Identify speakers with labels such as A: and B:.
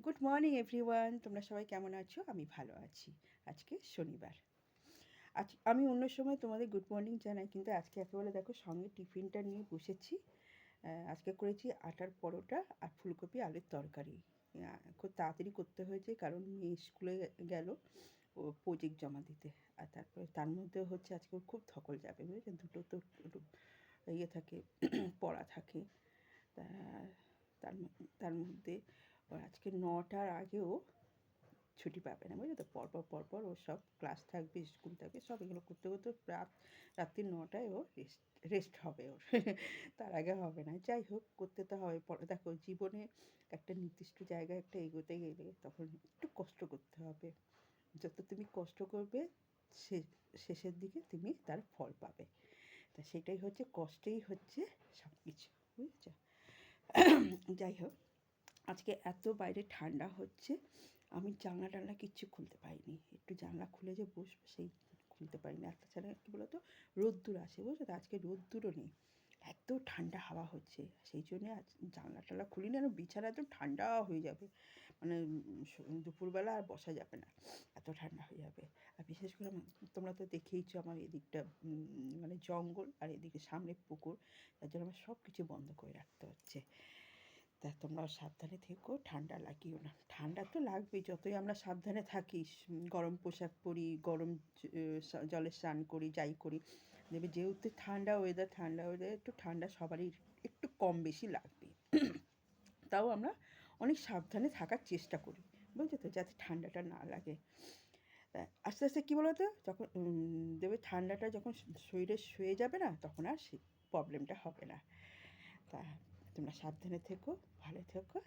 A: Good morning everyone, তোমরা সবাই কেমন আছো? আমি ভালো আছি। আজকে শনিবার। আজ আমি অন্য সময় তোমাদের গুড মর্নিং জানাই, কিন্তু আজকে একেবারে দেখো সঙ্গে টিফিনটা নিয়ে বসেছি। আজকে করেছি আটার পরোটা আর ফুলকপি আলুর তরকারি। খুব তাড়াতাড়ি করতে হয়েছে কারণ মেয়ে স্কুলে গেল ও প্রজেক্ট জমা দিতে। আর তারপরে তার মধ্যে হচ্ছে আজকে ওর খুব ধকল যাবে, বুঝেছেন? দুটো তো একটু ইয়ে থাকে, পড়া থাকে। তা তার তার মধ্যে ওর আজকে 9টার আগেও ছুটি পাবে না, বুঝলে তো? পরপর ওর সব ক্লাস থাকবে, স্কুল থাকবে, সব এগুলো করতে করতে রাত্রি 9টায় ওর রেস্ট হবে ওর। তার আগে হবে না। যাই হোক, করতে তো হবে। দেখো, জীবনে একটা নির্দিষ্ট জায়গায় একটা এগোতে গেলে তখন একটু কষ্ট করতে হবে। যত তুমি কষ্ট করবে শেষের দিকে তুমি তার ফল পাবে। তা সেটাই হচ্ছে, কষ্টেই হচ্ছে সব কিছু, বুঝেছ? যাই হোক, আজকে এত বাইরে ঠান্ডা হচ্ছে, আমি জানলা টানলা কিচ্ছু খুলতে পারিনি। একটু জানলা খুলে যে বসবো সেই খুলতে পারিনি। আর তাছাড়া কী বলো তো, রোদ্দুর আসে, বুঝছো তো? আজকে রোদ্দুরও নেই, এত ঠান্ডা হাওয়া হচ্ছে। সেই জন্যে আজ জানলা টানলা খুলি না, বিছানা একদম ঠান্ডা হয়ে যাবে। মানে দুপুরবেলা আর বসা যাবে না, এত ঠান্ডা হয়ে যাবে। আর বিশেষ করে তোমরা তো দেখেইছো আমার এদিকটা মানে জঙ্গল, আর এদিকে সামনে পুকুর, তার জন্য আমার সব কিছু বন্ধ করে রাখতে হচ্ছে। তা তোমরাও সাবধানে থেকো, ঠান্ডা লাগিও না। ঠান্ডা তো লাগবেই, যতই আমরা সাবধানে থাকি, গরম পোশাক পরি, গরম জলে স্নান করি, যাই করি, দেখবে যেহেতু ঠান্ডা ওয়েদার একটু ঠান্ডা সবারই একটু কম বেশি লাগবে। তাও আমরা অনেক সাবধানে থাকার চেষ্টা করি, বুঝছো তো, যাতে ঠান্ডাটা না লাগে। আস্তে আস্তে কী বলো তো, যখন দেখবে ঠান্ডাটা যখন শরীরে শুয়ে যাবে না, তখন আর সেই প্রবলেমটা হবে না। তা তোমরা সাবধানে থেকো, ভালো থেকো।